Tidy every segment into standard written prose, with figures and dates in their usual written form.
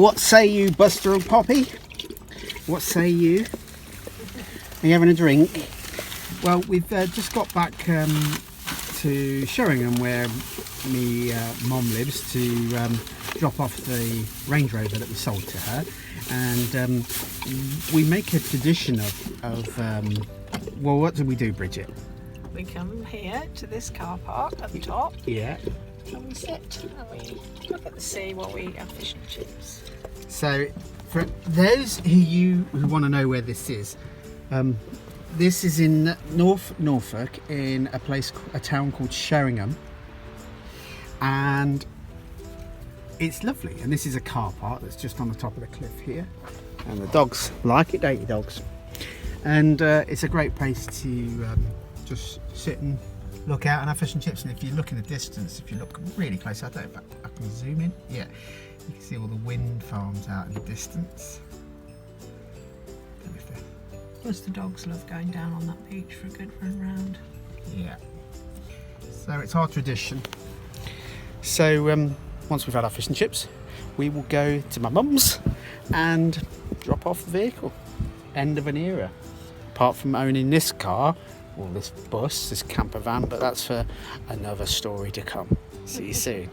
what say you, Buster and Poppy? What say you? Are you having a drink? Well, we've just got back to Sheringham, where me mum lives, to drop off the Range Rover that we sold to her, and we make a tradition of well, what do we do, Bridget? We come here to this car park at the top. Yeah. And we sit and we look at the sea while we eat our fish and chips. So, for those who want to know where this is in North Norfolk, in a town called Sheringham, and it's lovely. And this is a car park that's just on the top of the cliff here, and the dogs like it, don't you, dogs? And it's a great place to just sit and look out and have fish and chips. And if you look in the distance, if you look really close, I don't know if I can zoom in. Yeah, you can see all the wind farms out in the distance. Plus the dogs love going down on that beach for a good run round. Yeah. So it's our tradition. So once we've had our fish and chips, we will go to my mum's and drop off the vehicle. End of an era. Apart from owning this car, or this bus, this camper van, but that's for another story to come. See you soon.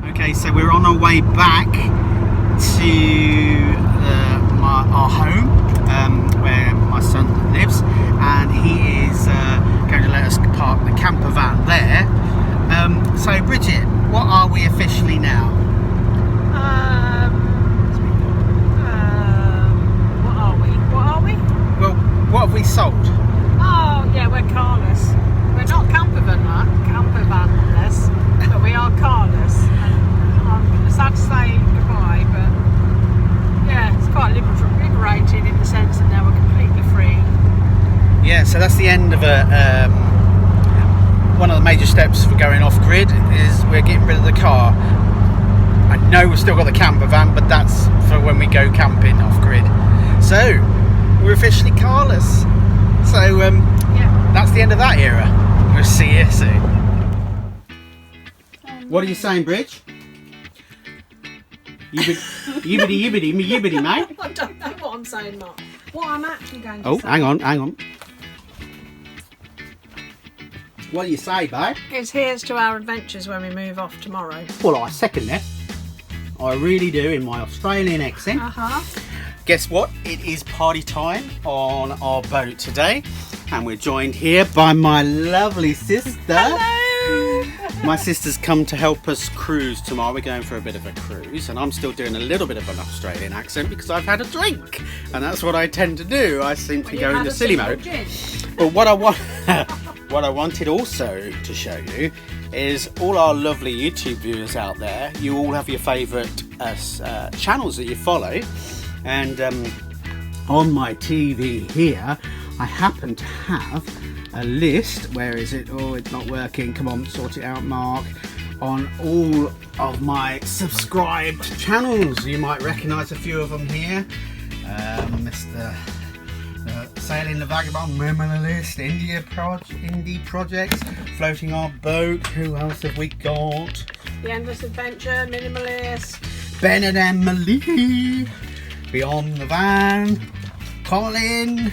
Okay, so we're on our way back to our home, where my son lives, and he is going to let us park the camper van there. So Bridget, what are we officially now? What are we? Well, what have we sold? Oh yeah, we're carless. We're not camper vanless, but we are carless. And I'm sad to say goodbye, but yeah, it's quite liberating in the sense that now we're completely free. Yeah, so that's the end of one of the major steps for going off grid is we're getting rid of the car. I know we've still got the camper van, but that's for when we go camping off grid. So we're officially carless. So yeah, that's the end of that era. We'll see you soon. What are you saying, Bridge? Yibbity, mate. I don't know what I'm saying, Mark. What I'm actually going to say. Oh, hang on. What do you say, babe? It's here's to our adventures when we move off tomorrow. Well, I second that. I really do, in my Australian accent. Guess what? It is party time on our boat today, and we're joined here by my lovely sister. Hello! My sister's come to help us cruise tomorrow. We're going for a bit of a cruise, and I'm still doing a little bit of an Australian accent because I've had a drink, and that's what I tend to do. I seem to go into silly mode. But what I wanted also to show you is all our lovely YouTube viewers out there. You all have your favourite channels that you follow, and on my TV here I happen to have a list. Where is it? Oh, it's not working. Come on, sort it out, Mark. On all of my subscribed channels. You might recognise a few of them here. Mr. Sailing the Vagabond, Minimalist, Indie Projects, Floating Our Boat. Who else have we got? The Endless Adventure, Minimalist, Bennett and Malie, Beyond the Van, Colin,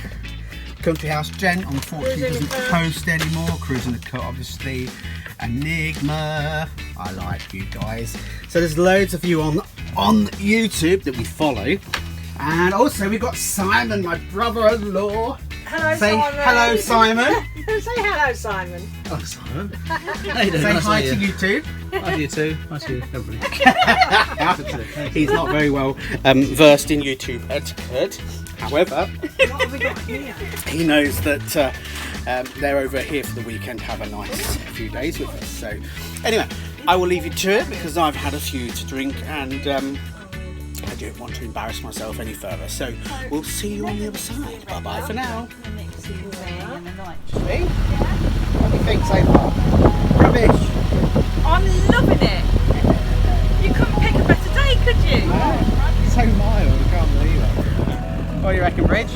Country House Gent, unfortunately doesn't post anymore. Cruising the Cut, obviously. Enigma. I like you guys. So there's loads of you on YouTube that we follow. And also we've got Simon, my brother-in-law. Hello, Say Simon. hello, Simon. Say hello, Simon. Hello, Simon. Say hi to YouTube. Hi to you too. Hi to you, everybody. He's not very well versed in YouTube etiquette. However, What have we got here? he knows that they're over here for the weekend, have a nice few days with us. So anyway, I will leave you to it because I've had a few to drink, and I don't want to embarrass myself any further. So we'll see you on the other side. Bye bye for now. See? What do you think so far? Rubbish. I'm loving it. You couldn't pick a better day, could you? It's so mild, I can't believe it. What do you reckon, Bridge?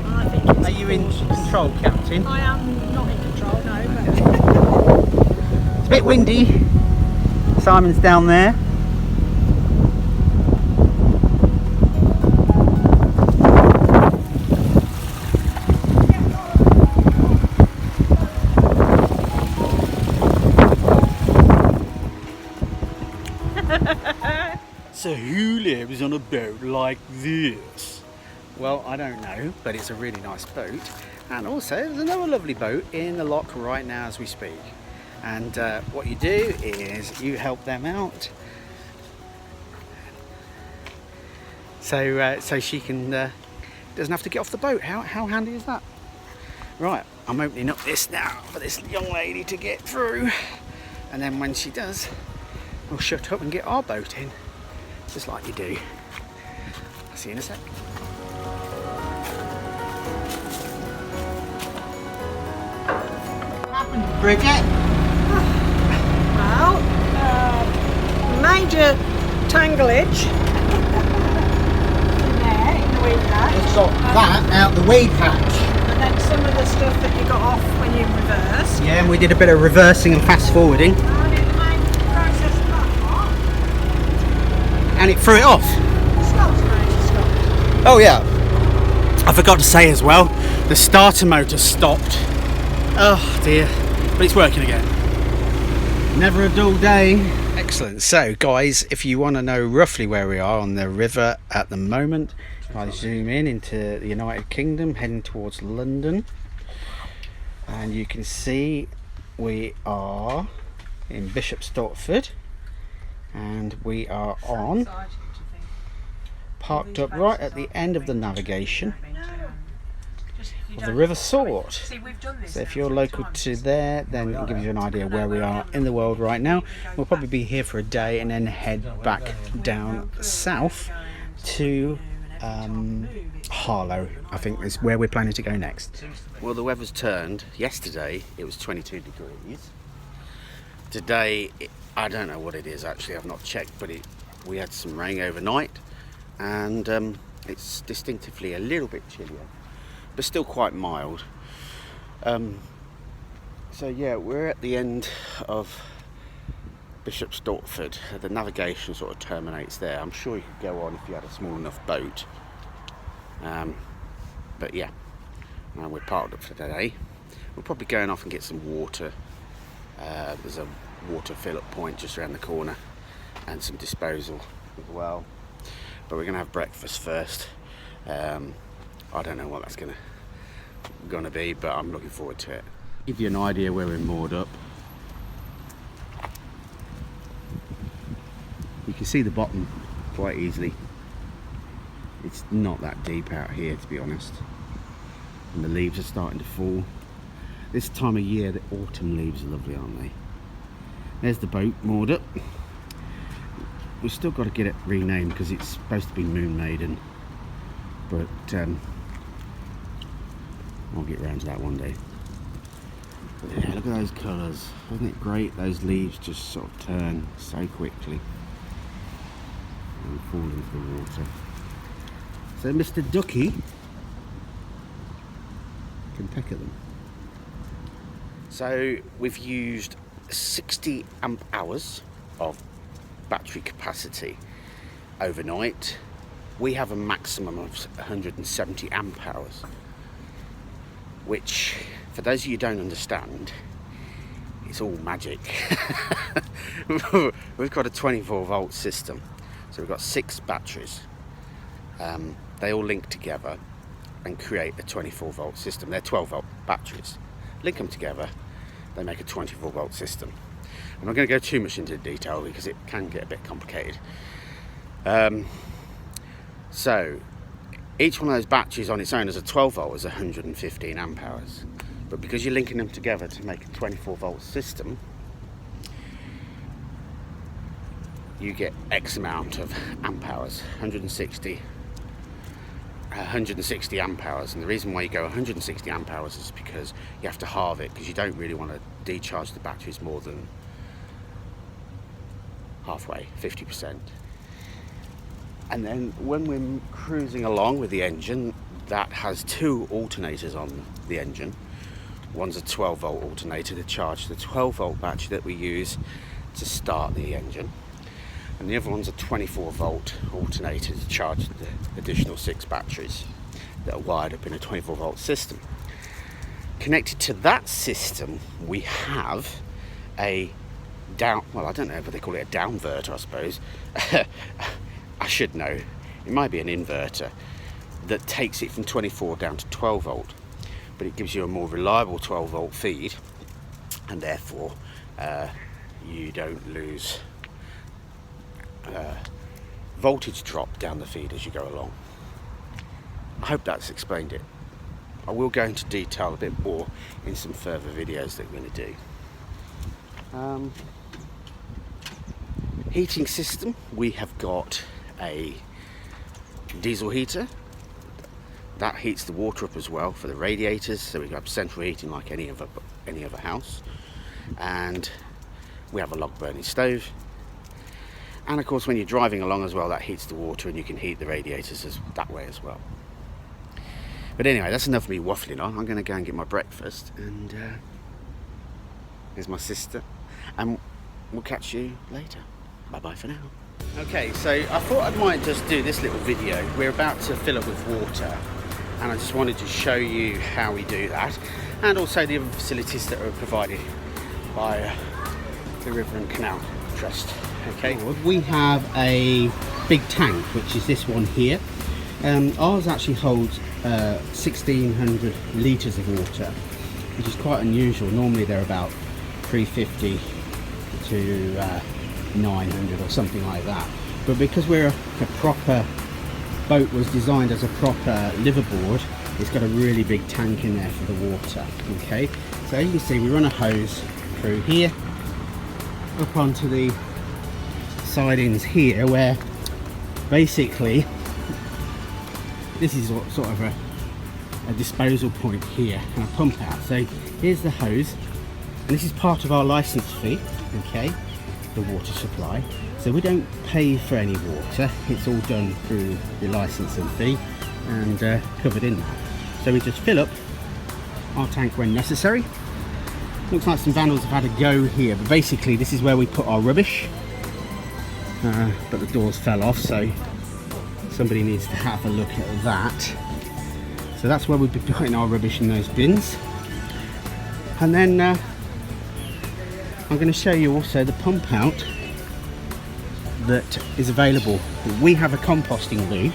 I think it's Are you in control, Captain? I am not in control, no, but It's a bit windy. Simon's down there. So who lives on a boat like this? Well, I don't know, but it's a really nice boat. And also, there's another lovely boat in the lock right now as we speak. And what you do is you help them out. So she can doesn't have to get off the boat. How handy is that? Right, I'm opening up this now for this young lady to get through. And then when she does, we'll shut up and get our boat in. Just like you do. I'll see you in a sec. What happened, Bridget? Well, major tanglage in there, in the weed patch. Just got that out the weed patch. And then some of the stuff that you got off when you reversed. Yeah, and we did a bit of reversing and fast forwarding. And it made the process of that what? And it threw it off. Stopped, mate, stopped. Oh yeah. I forgot to say as well, the starter motor stopped. Oh dear. But it's working again. Never a dull day. Excellent. So guys, if you want to know roughly where we are on the river at the moment, if I zoom in into the United Kingdom, heading towards London, and you can see we are in Bishop Stortford, and we are on, parked up right at the end of the navigation of the River Sword. So if you're local to there, then it gives you an idea where we are in the world right now. We'll probably be here for a day and then head back down south to Harlow, I think is where we're planning to go next. Well, the weather's turned. Yesterday it was 22 degrees. Today, I don't know what it is actually, I've not checked, but we had some rain overnight, and it's distinctively a little bit chillier, but still quite mild. So yeah, we're at the end of Bishop Stortford. The navigation sort of terminates there. I'm sure you could go on if you had a small enough boat. But yeah, we're parked up for today. We're probably going off and get some water. There's a water fill-up point just around the corner, and some disposal as well. But we're gonna have breakfast first. I don't know what that's gonna be, but I'm looking forward to it. Give you an idea where we're moored up. You can see the bottom quite easily. It's not that deep out here, to be honest. And the leaves are starting to fall. This time of year, the autumn leaves are lovely, aren't they? There's the boat moored up. We've still got to get it renamed because it's supposed to be Moon Maiden, but I'll get around to that one day. But yeah, look at those colours. Isn't it great? Those leaves just sort of turn so quickly and fall into the water. So Mr. Ducky can peck at them. So we've used 60 amp hours of battery capacity overnight. We have a maximum of 170 amp hours, which, for those of you who don't understand, it's all magic. We've got a 24 volt system, so we've got 6 batteries. They all link together and create a 24 volt system. They're 12 volt batteries. Link them together, they make a 24 volt system. I'm not going to go too much into detail because it can get a bit complicated. So each one of those batteries on its own as a 12 volt is 115 amp hours. But because you're linking them together to make a 24 volt system, you get X amount of amp hours, 160 amp hours. And the reason why you go 160 amp hours is because you have to halve it, because you don't really want to decharge the batteries more than halfway, 50%. And then when we're cruising along with the engine, that has 2 alternators on the engine. One's a 12 volt alternator to charge the 12 volt battery that we use to start the engine, and the other one's a 24 volt alternator to charge the additional 6 batteries that are wired up in a 24 volt system. Connected to that system, we have a I don't know if they call it a downverter, I suppose. I should know, it might be an inverter that takes it from 24 down to 12 volt, but it gives you a more reliable 12 volt feed, and therefore you don't lose voltage drop down the feed as you go along. I hope that's explained it. I will go into detail a bit more in some further videos that we're going to do. Heating system, we have got a diesel heater that heats the water up as well for the radiators, so we've got central heating like any other house, and we have a log burning stove, and of course when you're driving along as well, that heats the water and you can heat the radiators that way as well. But anyway, that's enough of me waffling on. I'm going to go and get my breakfast, and here's my sister, and we'll catch you later. Bye bye for now. Okay, so I thought I might just do this little video. We're about to fill up with water, and I just wanted to show you how we do that, and also the other facilities that are provided by the River and Canal Trust. Okay, we have a big tank, which is this one here. Ours actually holds 1600 litres of water, which is quite unusual. Normally they're about 350 to 900 or something like that, but because we're a proper boat, was designed as a proper liverboard, it's got a really big tank in there for the water. Okay, so as you can see, we run a hose through here up onto the sidings here, where basically this is sort of a disposal point here, and a pump out. So here's the hose, and this is part of our license fee, okay, the water supply. So we don't pay for any water, it's all done through the licensing fee and covered in that. So we just fill up our tank when necessary. Looks like some vandals have had a go here, but basically this is where we put our rubbish, but the doors fell off, so somebody needs to have a look at that. So that's where we'll be putting our rubbish in those bins. And then I'm going to show you also the pump out that is available. We have a composting loo,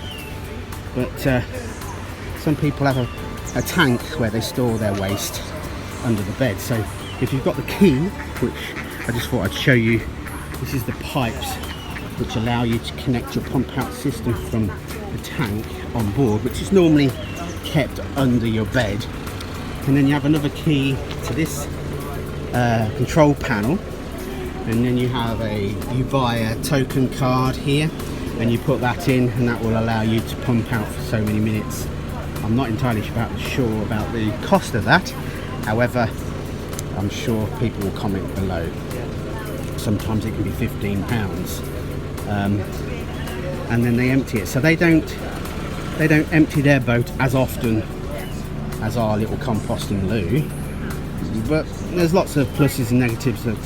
but some people have a tank where they store their waste under the bed. So if you've got the key, which I just thought I'd show you, this is the pipes which allow you to connect your pump out system from the tank on board, which is normally kept under your bed. And then you have another key to this control panel, and then you buy a token card here, and you put that in, and that will allow you to pump out for so many minutes. I'm not entirely sure about the cost of that, however I'm sure people will comment below. Sometimes it can be £15, and then they empty it. So they don't empty their boat as often as our little composting loo, but there's lots of pluses and negatives. That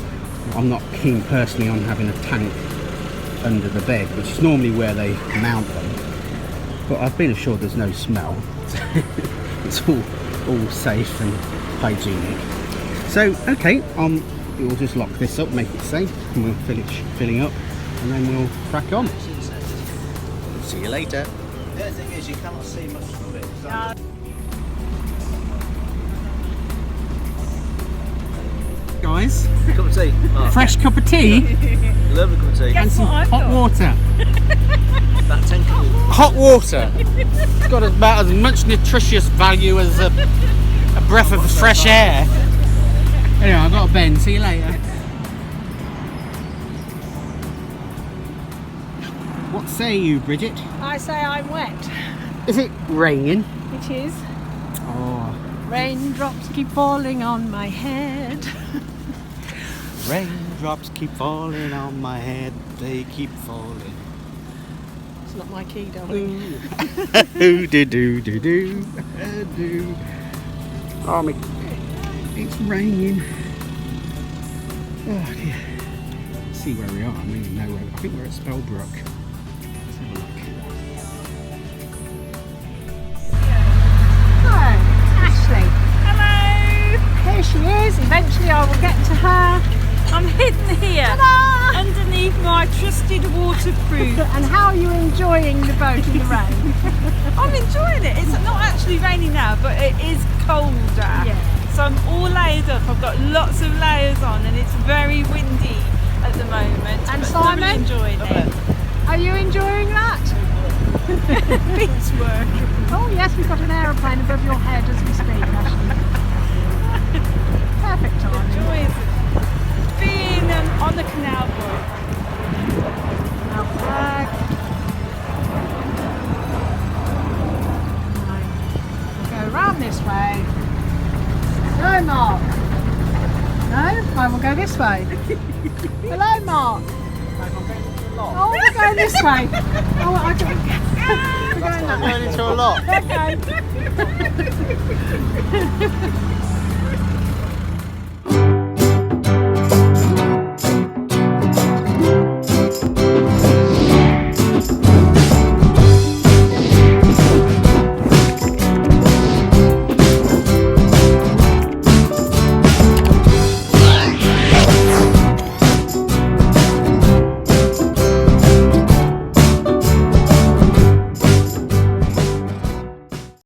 I'm not keen personally on having a tank under the bed, which is normally where they mount them, but I've been assured there's no smell. It's all safe and hygienic. So okay, we'll just lock this up, make it safe, and we'll finish filling up, and then we'll crack on. See you later. The other thing is you cannot see much of it. Guys, Cup of tea. Oh. fresh cup of tea Lovely cup of tea. Guess what I've hot got? water. About 10 calories. Hot water. It's got about as much nutritious value as a breath of fresh air. Anyway, I've got a bend. See you later. What say you, Bridget? I say I'm wet. Is it raining? It is. Oh, Raindrops keep falling on my head. raindrops keep falling on my head. They keep falling. It's not my key, darling. Ooh, do do do do do. Oh, me. It's raining. Oh dear. Let's see where we are. I mean, nowhere. I think we're at Spellbrook. Let's have a look. Ashley. Hello. Here she is. Eventually I will get to her. I'm hidden here Ta-da! underneath my trusted waterproof. And how are you enjoying the boat in the rain? I'm enjoying it. It's not actually raining now, but it is colder. Yeah. So I'm all layered up. I've got lots of layers on, and it's very windy at the moment. And but Simon? thoroughly enjoying it. Are you enjoying that? Beach work. Oh yes, we've got an aeroplane above your head as we speak, Ashley. Perfect timing. Enjoys being on the canal boat. Our flag. Right. We'll go round this way. No, Mark. No, I will go this way. Hello, Mark. Oh, we're going this way. Oh, I don't. We're going that way. Going into a lot. Okay.